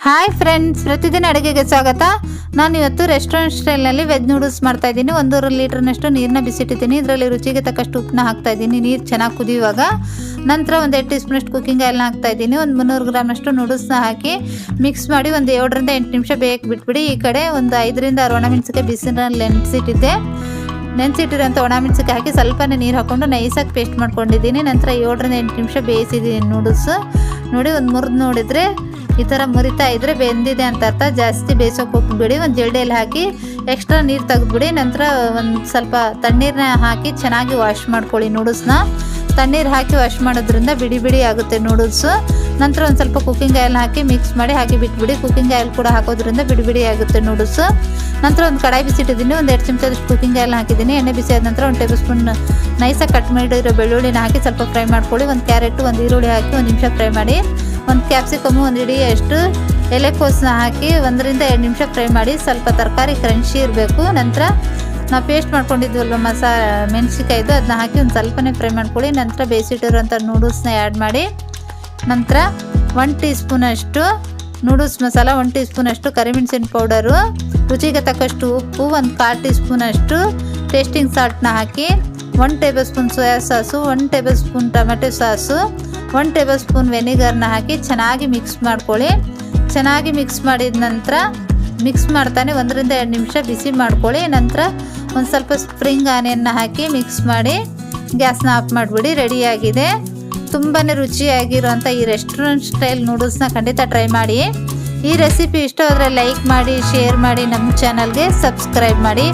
Hi friends, ಪ್ರತಿದಿನ ಅಡುಗೆಗೆ ಸ್ವಾಗತ. ನಾನು ಇವತ್ತು ರೆಸ್ಟೋರೆಂಟ್ ಸ್ಟೈಲ್ನಲ್ಲಿ ವೆಜ್ ನೂಡಲ್ಸ್ ಮಾಡ್ತಾ ಇದ್ದೀನಿ. 1.5 ಲೀಟರ್ನಷ್ಟು ನೀರನ್ನ ಬಿಸಿಟ್ಟಿದ್ದೀನಿ. ಇದರಲ್ಲಿ ರುಚಿಗೆ ತಕ್ಕಷ್ಟು ಉಪ್ಪನ್ನ ಹಾಕ್ತಾ ಇದ್ದೀನಿ. ನೀರು ಚೆನ್ನಾಗಿ ಕುದಿಯುವಾಗ ನಂತರ ಒಂದು 8 ಟೀ ಸ್ಪೂನಷ್ಟು ಕುಕ್ಕಿಂಗ್ ಆಯಿಲ್ನ ಹಾಕ್ತಾ ಇದ್ದೀನಿ. ಒಂದು 300 ಗ್ರಾಮ್ನಷ್ಟು ನೂಡಲ್ಸ್ನ ಹಾಕಿ ಮಿಕ್ಸ್ ಮಾಡಿ ಒಂದು 7ರಿಂದ 8 ನಿಮಿಷ ಬೇಯಕ್ಕೆ ಬಿಟ್ಬಿಡಿ. ಈ ಕಡೆ ಒಂದು 5ರಿಂದ 6 ಒಣಮೆಣಸಿನಕಾಯಿ ಬಿಸಿನಲ್ಲಿ ನೆನೆಸಿಟ್ಟಿರೋಂಥ ಒಣಮೆಣಸಿನಕಾಯಿ ಹಾಕಿ ಸ್ವಲ್ಪನೇ ನೀರು ಹಾಕ್ಕೊಂಡು ನೈಸಾಗಿ ಪೇಸ್ಟ್ ಮಾಡ್ಕೊಂಡಿದ್ದೀನಿ. ನಂತರ 7ರಿಂದ 8 ನಿಮಿಷ ಬೇಯಿಸಿದ್ದೀನಿ ನೂಡಲ್ಸ್. ನೋಡಿ, ಒಂದು ಮುರಿದು ನೋಡಿದರೆ ಈ ಥರ ಮುರಿತಾ ಇದ್ದರೆ ಬೆಂದಿದೆ ಅಂತ ಅರ್ಥ. ಜಾಸ್ತಿ ಬೇಯಿಸೋಕೆ ಹೋಗ್ಬಿಡಿ. ಒಂದು ಜಲ್ಡಿಯಲ್ಲಿ ಹಾಕಿ ಎಕ್ಸ್ಟ್ರಾ ನೀರು ತೆಗೆದ್ಬಿಡಿ. ನಂತರ ಒಂದು ಸ್ವಲ್ಪ ತಣ್ಣೀರನ್ನ ಹಾಕಿ ಚೆನ್ನಾಗಿ ವಾಶ್ ಮಾಡ್ಕೊಳ್ಳಿ ನೂಡಲ್ಸ್ನ. ತಣ್ಣೀರು ಹಾಕಿ ವಾಶ್ ಮಾಡೋದ್ರಿಂದ ಬಿಡಿ ಬಿಡಿ ಆಗುತ್ತೆ ನೂಡಲ್ಸು. ನಂತರ ಒಂದು ಸ್ವಲ್ಪ ಕುಕ್ಕಿಂಗ್ ಆಯಿಲ್ನ ಹಾಕಿ ಮಿಕ್ಸ್ ಮಾಡಿ ಹಾಕಿ ಬಿಟ್ಬಿಡಿ. ಕುಕ್ಕಿಂಗ್ ಆಯಿಲ್ ಕೂಡ ಹಾಕೋದ್ರಿಂದ ಬಿಡಿ ಬಿಡಿ ಆಗುತ್ತೆ ನೂಡಲ್ಸು. ನಂತರ ಒಂದು ಕಡಾಯಿ ಬಿಸಿಟ್ಟಿದ್ದೀನಿ. ಒಂದು 2 ಚಮಚದಷ್ಟು ಕುಕ್ಕಿಂಗ್ ಆಯಿಲ್ನ ಹಾಕಿದ್ದೀನಿ. ಎಣ್ಣೆ ಬಿಸಿ ಆದ ನಂತರ 1 ಟೇಬಲ್ ಸ್ಪೂನ್ ನೈಸಾಗಿ ಕಟ್ ಮಾಡಿರೋ ಬೆಳ್ಳುಳ್ಳಿನ ಹಾಕಿ ಸ್ವಲ್ಪ ಫ್ರೈ ಮಾಡ್ಕೊಳ್ಳಿ. ಒಂದು ಕ್ಯಾರೆಟು, ಒಂದು ಈರುಳ್ಳಿ ಹಾಕಿ 1 ನಿಮಿಷ ಫ್ರೈ ಮಾಡಿ. ಒಂದು ಕ್ಯಾಪ್ಸಿಕಮ್ಮು, ಒಂದು ಇಡಿಯಷ್ಟು ಎಲೆಕೋಸನ್ನ ಹಾಕಿ 1ರಿಂದ 2 ನಿಮಿಷ ಫ್ರೈ ಮಾಡಿ. ಸ್ವಲ್ಪ ತರಕಾರಿ ಕ್ರಂಚಿ ಇರಬೇಕು. ನಂತರ ನಾವು ಪೇಸ್ಟ್ ಮಾಡ್ಕೊಂಡಿದ್ವಲ್ವ ಮೆಣಸಿಕಾಯ್ದು, ಅದನ್ನ ಹಾಕಿ ಒಂದು ಸ್ವಲ್ಪನೇ ಫ್ರೈ ಮಾಡ್ಕೊಳ್ಳಿ. ನಂತರ ಬೇಯಿಸಿಟ್ಟಿರೋಂಥ ನೂಡಲ್ಸ್ನ ಆ್ಯಡ್ ಮಾಡಿ. ನಂತರ 1 ಟೀ ಸ್ಪೂನಷ್ಟು ನೂಡಲ್ಸ್ ಮಸಾಲ, 1 ಟೀ ಸ್ಪೂನಷ್ಟು ಕರಿಮೆಣಸಿನ ಪೌಡರು, ರುಚಿಗೆ ತಕ್ಕಷ್ಟು ಉಪ್ಪು, ಒಂದು 1/4 ಟೀ ಸ್ಪೂನಷ್ಟು ಟೇಸ್ಟಿಂಗ್ ಸಾಲ್ಟ್ನ ಹಾಕಿ, 1 table spoon soya sauce, 1 table spoon tomato sauce, 1 table spoon ವೆನಿಗರ್ನ ಹಾಕಿ ಚೆನ್ನಾಗಿ ಮಿಕ್ಸ್ ಮಾಡ್ಕೊಳ್ಳಿ. ಚೆನ್ನಾಗಿ ಮಿಕ್ಸ್ ಮಾಡಿದ ನಂತರ ಮಿಕ್ಸ್ ಮಾಡ್ತಾನೆ 1ರಿಂದ 2 ನಿಮಿಷ ಬಿಸಿ ಮಾಡ್ಕೊಳ್ಳಿ. ನಂತರ ಒಂದು ಸ್ವಲ್ಪ ಸ್ಪ್ರಿಂಗ್ ಆನಿಯನ್ನ ಹಾಕಿ ಮಿಕ್ಸ್ ಮಾಡಿ ಗ್ಯಾಸ್ನ ಆಫ್ ಮಾಡಿಬಿಡಿ. ರೆಡಿಯಾಗಿದೆ. ತುಂಬಾ ರುಚಿಯಾಗಿರುವಂಥ ಈ ರೆಸ್ಟೋರೆಂಟ್ ಸ್ಟೈಲ್ ನೂಡಲ್ಸ್ನ ಖಂಡಿತ ಟ್ರೈ ಮಾಡಿ. ಈ ರೆಸಿಪಿ ಇಷ್ಟ ಆದರೆ ಲೈಕ್ ಮಾಡಿ, ಶೇರ್ ಮಾಡಿ, ನಮ್ಮ ಚಾನಲ್ಗೆ ಸಬ್ಸ್ಕ್ರೈಬ್ ಮಾಡಿ.